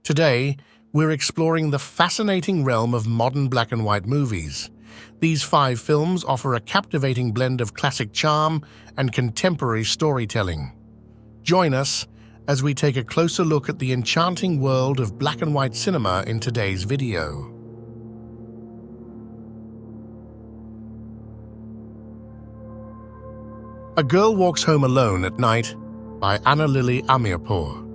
Today, we're exploring the fascinating realm of modern black and white movies. These 5 films offer a captivating blend of classic charm and contemporary storytelling. Join us as we take a closer look at the enchanting world of black and white cinema in today's video. A Girl Walks Home Alone at Night by Amirpour.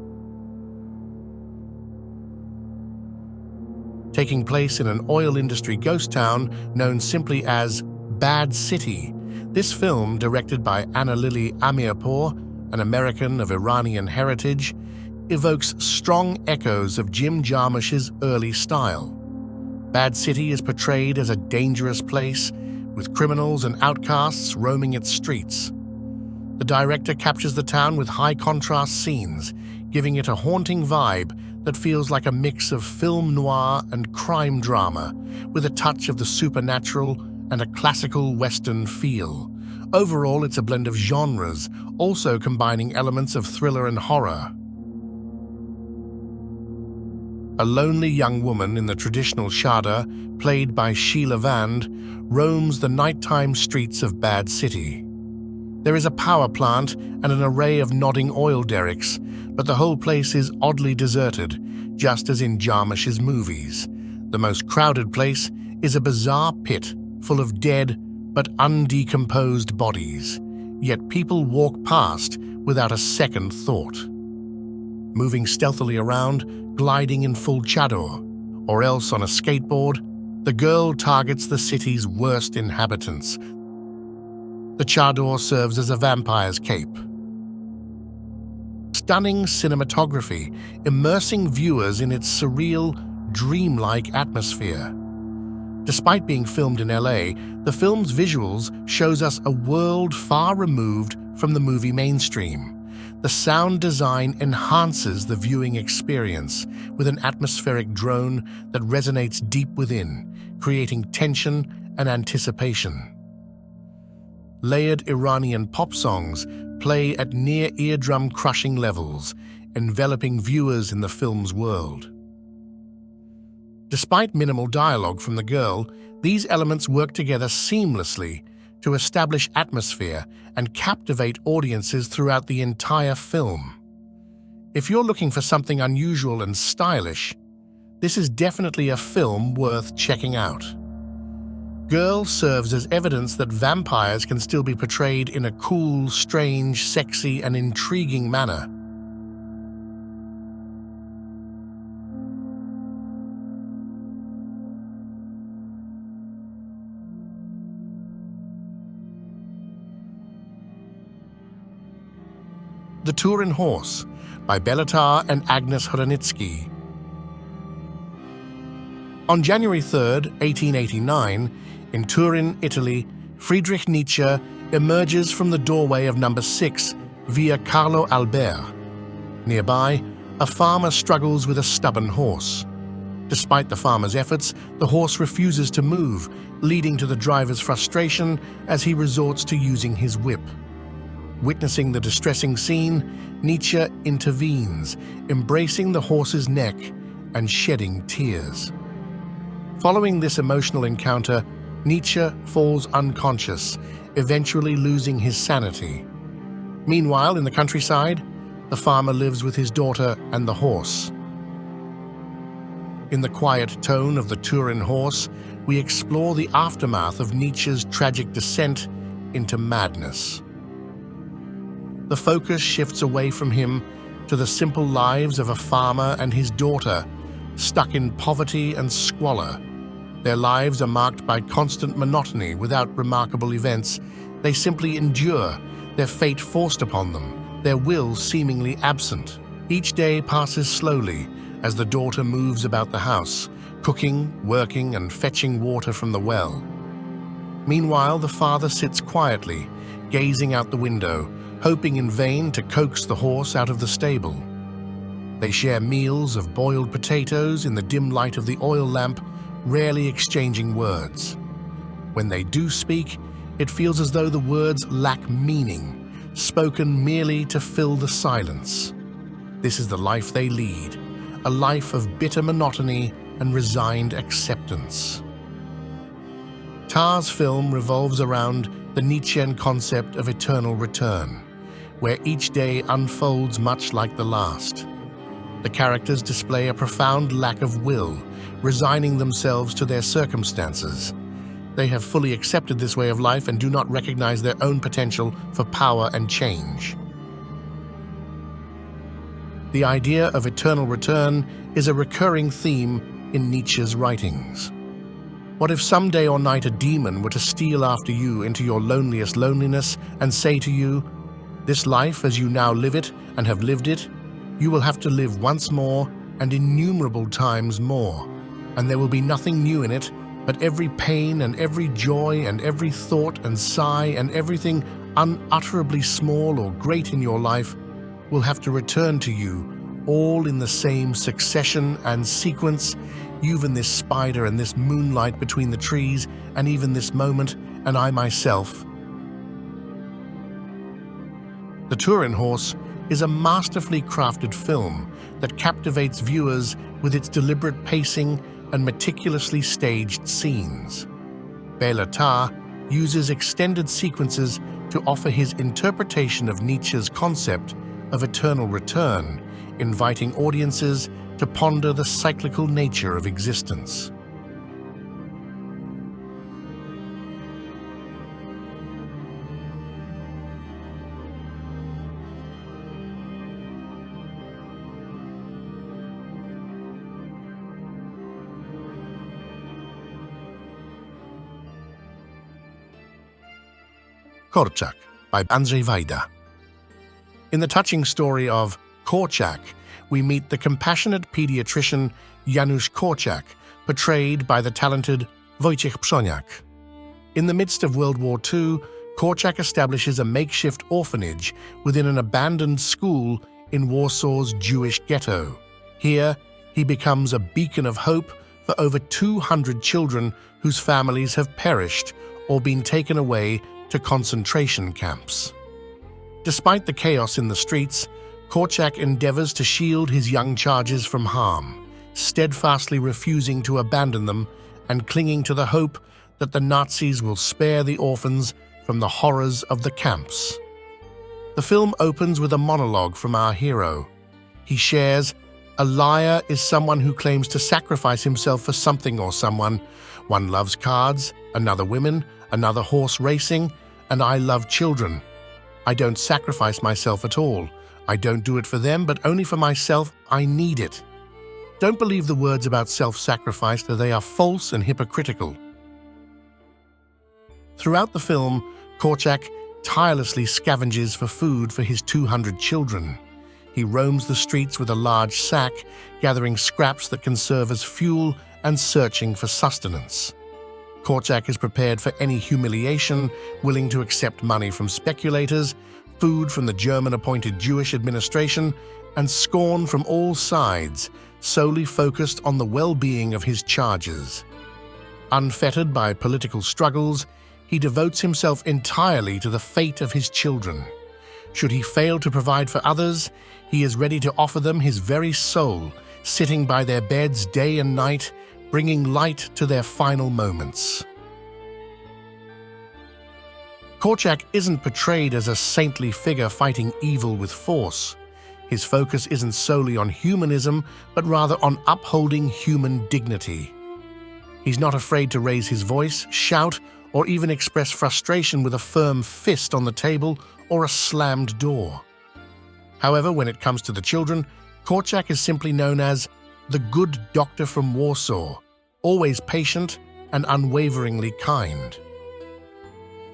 Taking place in an oil industry ghost town known simply as Bad City, this film, directed by Amirpour, an American of Iranian heritage, evokes strong echoes of Jim Jarmusch's early style. Bad City is portrayed as a dangerous place, with criminals and outcasts roaming its streets. The director captures the town with high-contrast scenes, giving it a haunting vibe that feels like a mix of film noir and crime drama, with a touch of the supernatural and a classical Western feel. Overall, it's a blend of genres, also combining elements of thriller and horror. A lonely young woman in the traditional chador, played by Sheila Vand, roams the nighttime streets of Bad City. There is a power plant and an array of nodding oil derricks, but the whole place is oddly deserted, just as in Jarmusch's movies. The most crowded place is a bizarre pit full of dead but undecomposed bodies, yet people walk past without a second thought. Moving stealthily around, gliding in full chador, or else on a skateboard, the girl targets the city's worst inhabitants. The chador serves as a vampire's cape. Stunning cinematography, immersing viewers in its surreal, dreamlike atmosphere. Despite being filmed in LA, the film's visuals shows us a world far removed from the movie mainstream. The sound design enhances the viewing experience with an atmospheric drone that resonates deep within, creating tension and anticipation. Layered Iranian pop songs play at near eardrum-crushing levels, enveloping viewers in the film's world. Despite minimal dialogue from the girl, these elements work together seamlessly to establish atmosphere and captivate audiences throughout the entire film. If you're looking for something unusual and stylish, this is definitely a film worth checking out. Girl serves as evidence that vampires can still be portrayed in a cool, strange, sexy, and intriguing manner. The Turin Horse by Béla and Agnes Hronitsky. On January 3, 1889, in Turin, Italy, Friedrich Nietzsche emerges from the doorway of number 6 via Carlo Albert. Nearby, a farmer struggles with a stubborn horse. Despite the farmer's efforts, the horse refuses to move, leading to the driver's frustration as he resorts to using his whip. Witnessing the distressing scene, Nietzsche intervenes, embracing the horse's neck and shedding tears. Following this emotional encounter, Nietzsche falls unconscious, eventually losing his sanity. Meanwhile, in the countryside, the farmer lives with his daughter and the horse. In the quiet tone of the Turin Horse, we explore the aftermath of Nietzsche's tragic descent into madness. The focus shifts away from him to the simple lives of a farmer and his daughter, stuck in poverty and squalor. Their lives are marked by constant monotony without remarkable events. They simply endure, their fate forced upon them, their will seemingly absent. Each day passes slowly as the daughter moves about the house, cooking, working, and fetching water from the well. Meanwhile, the father sits quietly, gazing out the window, hoping in vain to coax the horse out of the stable. They share meals of boiled potatoes in the dim light of the oil lamp, rarely exchanging words. When they do speak, it feels as though the words lack meaning, spoken merely to fill the silence. This is the life they lead, a life of bitter monotony and resigned acceptance. Tarr's film revolves around the Nietzschean concept of eternal return, where each day unfolds much like the last. The characters display a profound lack of will, resigning themselves to their circumstances. They have fully accepted this way of life and do not recognize their own potential for power and change. The idea of eternal return is a recurring theme in Nietzsche's writings. What if some day or night a demon were to steal after you into your loneliest loneliness and say to you, "This life as you now live it and have lived it, you will have to live once more and innumerable times more, and there will be nothing new in it, but every pain and every joy and every thought and sigh and everything unutterably small or great in your life will have to return to you, all in the same succession and sequence, even this spider and this moonlight between the trees, and even this moment, and I myself." The Turin Horse is a masterfully crafted film that captivates viewers with its deliberate pacing and meticulously staged scenes. Béla Tarr uses extended sequences to offer his interpretation of Nietzsche's concept of eternal return, inviting audiences to ponder the cyclical nature of existence. Korczak by Andrzej Wajda. In the touching story of Korczak, we meet the compassionate pediatrician Janusz Korczak, portrayed by the talented Wojciech Przoniak. In the midst of World War II, Korczak establishes a makeshift orphanage within an abandoned school in Warsaw's Jewish ghetto. Here, he becomes a beacon of hope for over 200 children whose families have perished or been taken away to concentration camps. Despite the chaos in the streets, Korczak endeavors to shield his young charges from harm, steadfastly refusing to abandon them and clinging to the hope that the Nazis will spare the orphans from the horrors of the camps. The film opens with a monologue from our hero. He shares, "A liar is someone who claims to sacrifice himself for something or someone. One loves cards, another women, another horse racing, and I love children. I don't sacrifice myself at all. I don't do it for them, but only for myself. I need it." Don't believe the words about self-sacrifice, though they are false and hypocritical. Throughout the film, Korczak tirelessly scavenges for food for his 200 children. He roams the streets with a large sack, gathering scraps that can serve as fuel and searching for sustenance. Korczak is prepared for any humiliation, willing to accept money from speculators, food from the German-appointed Jewish administration, and scorn from all sides, solely focused on the well-being of his charges. Unfettered by political struggles, he devotes himself entirely to the fate of his children. Should he fail to provide for others, he is ready to offer them his very soul, sitting by their beds day and night, bringing light to their final moments. Korczak isn't portrayed as a saintly figure fighting evil with force. His focus isn't solely on humanism, but rather on upholding human dignity. He's not afraid to raise his voice, shout, or even express frustration with a firm fist on the table or a slammed door. However, when it comes to the children, Korczak is simply known as the good doctor from Warsaw, always patient and unwaveringly kind.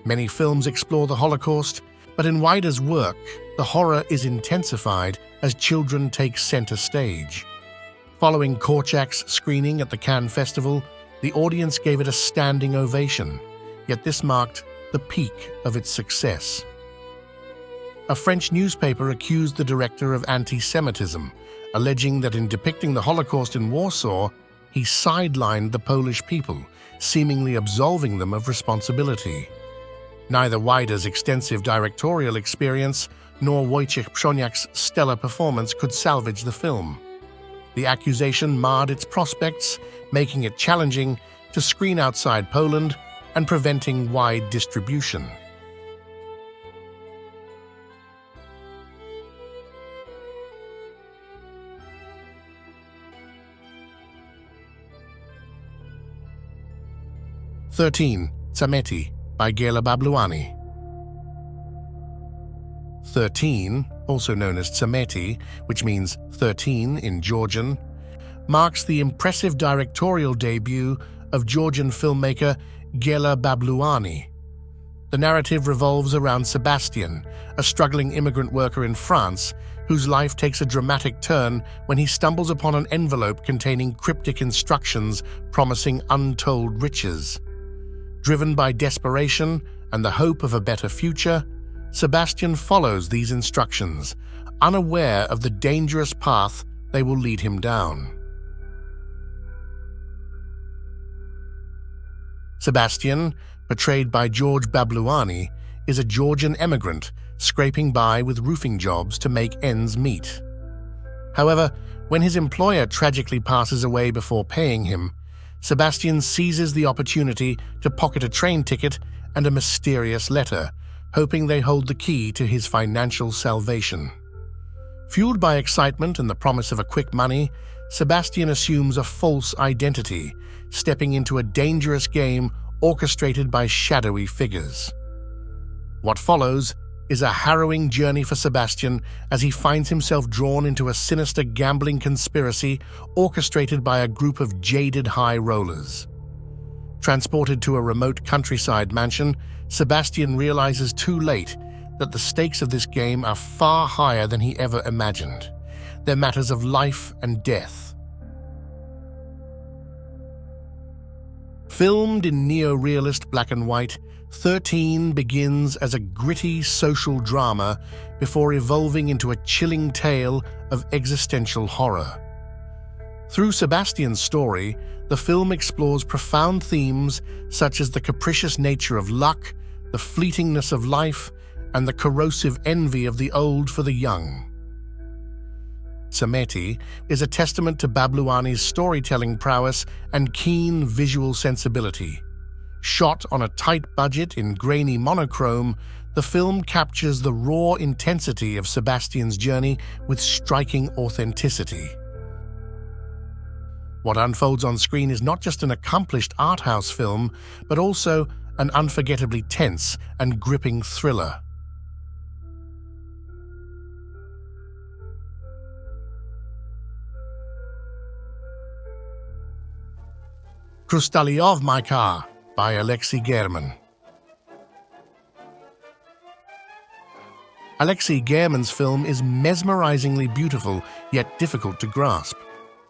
Many films explore the Holocaust, but in Wajda's work, the horror is intensified as children take center stage. Following Korczak's screening at the Cannes Festival, the audience gave it a standing ovation, yet this marked the peak of its success. A French newspaper accused the director of anti-Semitism, alleging that in depicting the Holocaust in Warsaw, he sidelined the Polish people, seemingly absolving them of responsibility. Neither Wajda's extensive directorial experience nor Wojciech Przoniak's stellar performance could salvage the film. The accusation marred its prospects, making it challenging to screen outside Poland and preventing wide distribution. Tzameti by Géla Babluani. 13, also known as Tzameti, which means 13 in Georgian, marks the impressive directorial debut of Georgian filmmaker Géla Babluani. The narrative revolves around Sebastian, a struggling immigrant worker in France, whose life takes a dramatic turn when he stumbles upon an envelope containing cryptic instructions promising untold riches. Driven by desperation and the hope of a better future, Sebastian follows these instructions, unaware of the dangerous path they will lead him down. Sebastian, portrayed by George Babluani, is a Georgian emigrant scraping by with roofing jobs to make ends meet. However, when his employer tragically passes away before paying him, Sebastian seizes the opportunity to pocket a train ticket and a mysterious letter, hoping they hold the key to his financial salvation. Fueled by excitement and the promise of a quick money, Sebastian assumes a false identity, stepping into a dangerous game orchestrated by shadowy figures. What follows is a harrowing journey for Sebastian as he finds himself drawn into a sinister gambling conspiracy orchestrated by a group of jaded high rollers. Transported to a remote countryside mansion, Sebastian realizes too late that the stakes of this game are far higher than he ever imagined. They're matters of life and death. Filmed in neo-realist black and white, 13 begins as a gritty social drama before evolving into a chilling tale of existential horror. Through Sebastian's story, the film explores profound themes such as the capricious nature of luck, the fleetingness of life, and the corrosive envy of the old for the young. Tzameti is a testament to Babluani's storytelling prowess and keen visual sensibility. Shot on a tight budget in grainy monochrome, the film captures the raw intensity of Sebastian's journey with striking authenticity. What unfolds on screen is not just an accomplished art house film, but also an unforgettably tense and gripping thriller. Khrustalyov, My Car by Aleksey. Aleksey's film is mesmerizingly beautiful, yet difficult to grasp.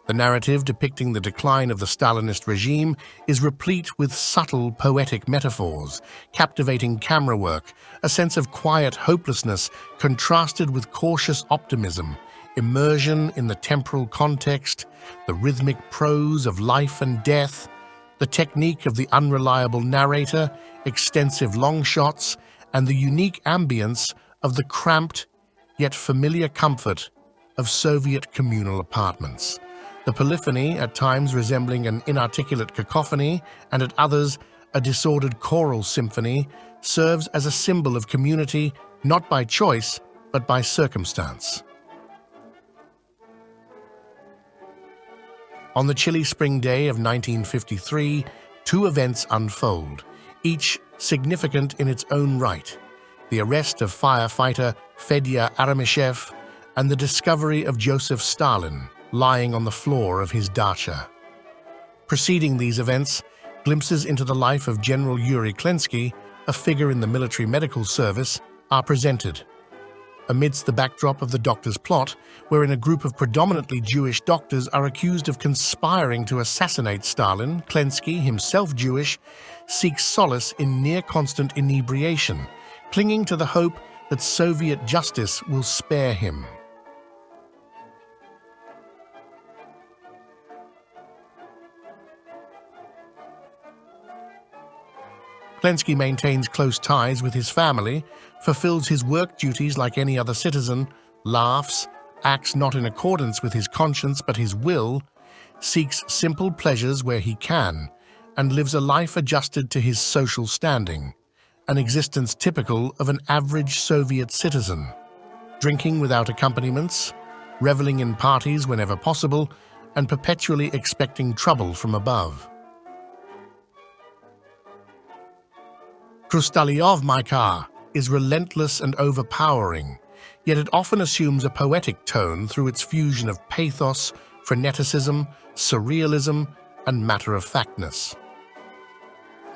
The narrative depicting the decline of the Stalinist regime is replete with subtle poetic metaphors, captivating camera work, a sense of quiet hopelessness contrasted with cautious optimism, immersion in the temporal context, the rhythmic prose of life and death, the technique of the unreliable narrator, extensive long shots, and the unique ambience of the cramped yet familiar comfort of Soviet communal apartments. The polyphony, at times resembling an inarticulate cacophony, and at others a disordered choral symphony, serves as a symbol of community, not by choice, but by circumstance. On the chilly spring day of 1953, two events unfold, each significant in its own right: the arrest of firefighter Fedya Aramishev and the discovery of Joseph Stalin lying on the floor of his dacha. Preceding these events, glimpses into the life of General Yuri Klensky, a figure in the military medical service, are presented. Amidst the backdrop of the Doctor's plot, wherein a group of predominantly Jewish doctors are accused of conspiring to assassinate Stalin, Klensky, himself Jewish, seeks solace in near-constant inebriation, clinging to the hope that Soviet justice will spare him. Klensky maintains close ties with his family, fulfills his work duties like any other citizen, laughs, acts not in accordance with his conscience but his will, seeks simple pleasures where he can, and lives a life adjusted to his social standing, an existence typical of an average Soviet citizen, drinking without accompaniments, reveling in parties whenever possible, and perpetually expecting trouble from above. Khrustalyov, my car, is relentless and overpowering, yet it often assumes a poetic tone through its fusion of pathos, freneticism, surrealism, and matter-of-factness.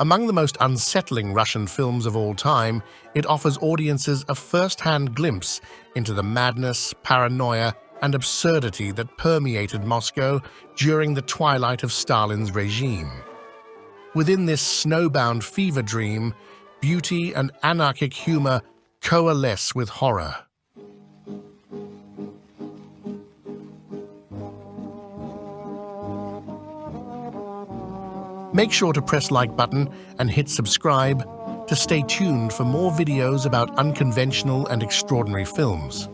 Among the most unsettling Russian films of all time, it offers audiences a first-hand glimpse into the madness, paranoia, and absurdity that permeated Moscow during the twilight of Stalin's regime. Within this snowbound fever dream, beauty and anarchic humor coalesce with horror. Make sure to press like button and hit subscribe to stay tuned for more videos about unconventional and extraordinary films.